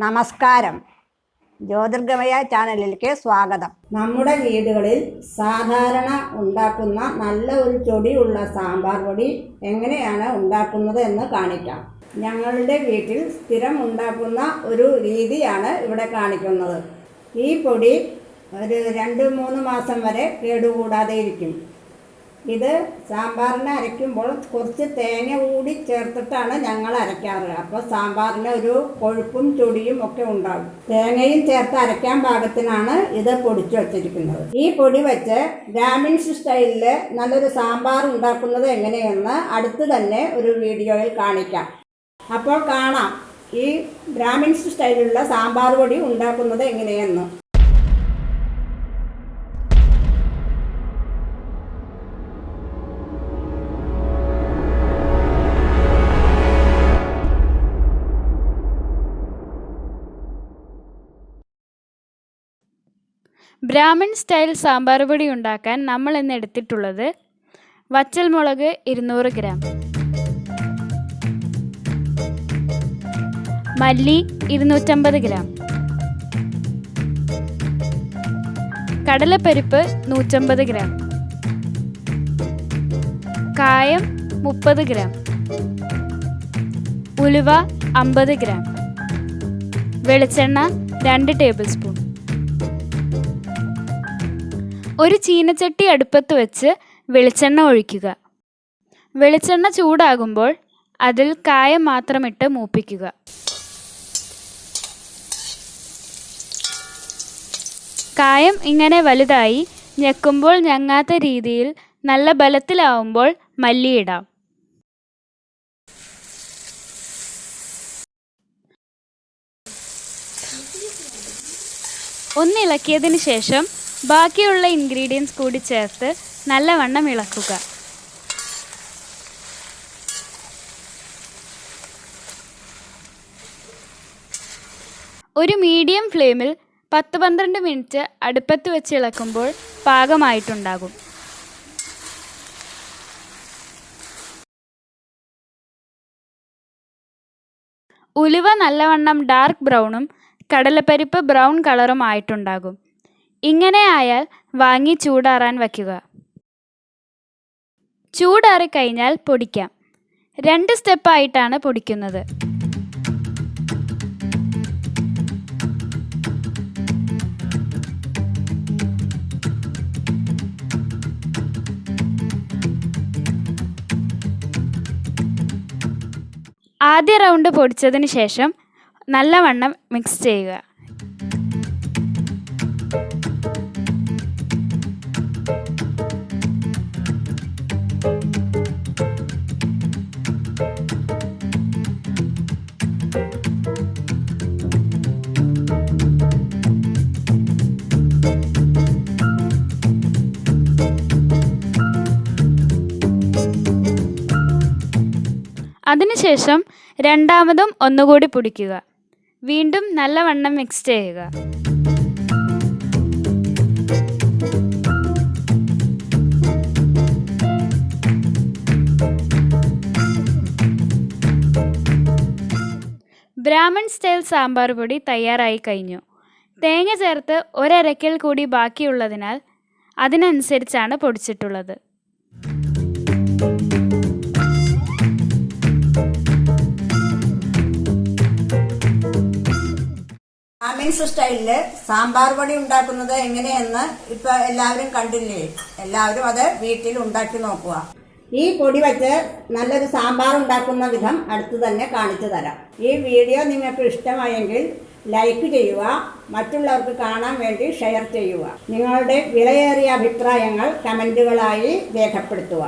നമസ്കാരം. ജ്യോതിർഗമയ ചാനലിലേക്ക് സ്വാഗതം. നമ്മുടെ വീടുകളിൽ സാധാരണ ഉണ്ടാക്കുന്ന നല്ല ഒരു ചൊടിയുള്ള സാമ്പാർ പൊടി എങ്ങനെയാണ് ഉണ്ടാക്കുന്നത് എന്ന് കാണിക്കാം. ഞങ്ങളുടെ വീട്ടിൽ സ്ഥിരം ഉണ്ടാക്കുന്ന ഒരു രീതിയാണ് ഇവിടെ കാണിക്കുന്നത്. ഈ പൊടി ഒരു 2-3 മാസം വരെ കേടുകൂടാതെ ഇരിക്കും. ഇത് സാമ്പാറിന് അരയ്ക്കുമ്പോൾ കുറച്ച് തേങ്ങ കൂടി ചേർത്തിട്ടാണ് ഞങ്ങൾ അരയ്ക്കാറ്. അപ്പോൾ സാമ്പാറിന് ഒരു കൊഴുപ്പും ചൊടിയും ഒക്കെ ഉണ്ടാകും. തേങ്ങയും ചേർത്ത് അരയ്ക്കാൻ പാകത്തിനാണ് ഇത് പൊടിച്ചു വച്ചിരിക്കുന്നത്. ഈ പൊടി വെച്ച് ഗ്രാമീൺസ് സ്റ്റൈലിൽ നല്ലൊരു സാമ്പാർ ഉണ്ടാക്കുന്നത് എങ്ങനെയെന്ന് അടുത്ത് തന്നെ ഒരു വീഡിയോയിൽ കാണിക്കാം. അപ്പോൾ കാണാം ഈ ഗ്രാമീൺസ് സ്റ്റൈലിലുള്ള സാമ്പാർ പൊടി ഉണ്ടാക്കുന്നത് എങ്ങനെയെന്ന്. ബ്രാഹ്മൺ സ്റ്റൈൽ സാമ്പാർ പൊടി ഉണ്ടാക്കാൻ നമ്മൾ ഇന്ന് എടുത്തിട്ടുള്ളത് വറ്റൽമുളക് 200 ഗ്രാം, മല്ലി 250 ഗ്രാം, കടലപ്പരിപ്പ് 150 ഗ്രാം, കായം 30 ഗ്രാം, ഉലുവ 50 ഗ്രാം, വെളിച്ചെണ്ണ 2 ടേബിൾ സ്പൂൺ. ഒരു ചീനച്ചട്ടി അടുപ്പത്ത് വെച്ച് വെളിച്ചെണ്ണ ഒഴിക്കുക. വെളിച്ചെണ്ണ ചൂടാകുമ്പോൾ അതിൽ കായം മാത്രമിട്ട് മൂപ്പിക്കുക. കായം ഇങ്ങനെ വലുതായി ഞെക്കുമ്പോൾ ഞങ്ങാത്ത രീതിയിൽ നല്ല ബലത്തിലാവുമ്പോൾ മല്ലിയിടാം. ഒന്നിളക്കിയതിന് ശേഷം ബാക്കിയുള്ള ഇൻഗ്രീഡിയൻസ് കൂടി ചേർത്ത് നല്ലവണ്ണം ഇളക്കുക. ഒരു മീഡിയം ഫ്ലെയിമിൽ 10-12 മിനിറ്റ് അടുപ്പത്ത് വെച്ച് ഇളക്കുമ്പോൾ പാകമായിട്ടുണ്ടാകും. ഉലുവ നല്ലവണ്ണം ഡാർക്ക് ബ്രൗണും കടലപ്പരിപ്പ് ബ്രൗൺ കളറും ആയിട്ടുണ്ടാകും. ഇങ്ങനെ ആയാൽ വാങ്ങി ചൂടാറാൻ വയ്ക്കുക. ചൂടാറിക്കഴിഞ്ഞാൽ പൊടിക്കാം. 2 സ്റ്റെപ്പായിട്ടാണ് പൊടിക്കുന്നത്. ആദ്യ റൗണ്ട് പൊടിച്ചതിന് ശേഷം നല്ലവണ്ണം മിക്സ് ചെയ്യുക. അതിനുശേഷം രണ്ടാമതും ഒന്നുകൂടി പൊടിക്കുക. വീണ്ടും നല്ലവണ്ണം മിക്സ് ചെയ്യുക. ബ്രാഹ്മൺ സ്റ്റൈൽ സാമ്പാർ പൊടി തയ്യാറായി കഴിഞ്ഞു. തേങ്ങ ചേർത്ത് ഒരരക്കൽ കൂടി ബാക്കിയുള്ളതിനാൽ അതിനനുസരിച്ചാണ് പൊടിച്ചിട്ടുള്ളത്. ഗ്രാമീൺസ് സ്റ്റൈലിൽ സാമ്പാർ പൊടി ഉണ്ടാക്കുന്നത് എങ്ങനെയെന്ന് ഇപ്പൊ എല്ലാവരും കണ്ടില്ലേ? എല്ലാവരും അത് വീട്ടിൽ ഉണ്ടാക്കി നോക്കുക. ഈ പൊടി വെച്ച് നല്ലൊരു സാമ്പാർ ഉണ്ടാക്കുന്ന വിധം അടുത്ത് തന്നെ കാണിച്ചു തരാം. ഈ വീഡിയോ നിങ്ങൾക്ക് ഇഷ്ടമായെങ്കിൽ ലൈക്ക് ചെയ്യുക, മറ്റുള്ളവർക്ക് കാണാൻ വേണ്ടി ഷെയർ ചെയ്യുക. നിങ്ങളുടെ വിലയേറിയ അഭിപ്രായങ്ങൾ കമൻറ്റുകളായി രേഖപ്പെടുത്തുക.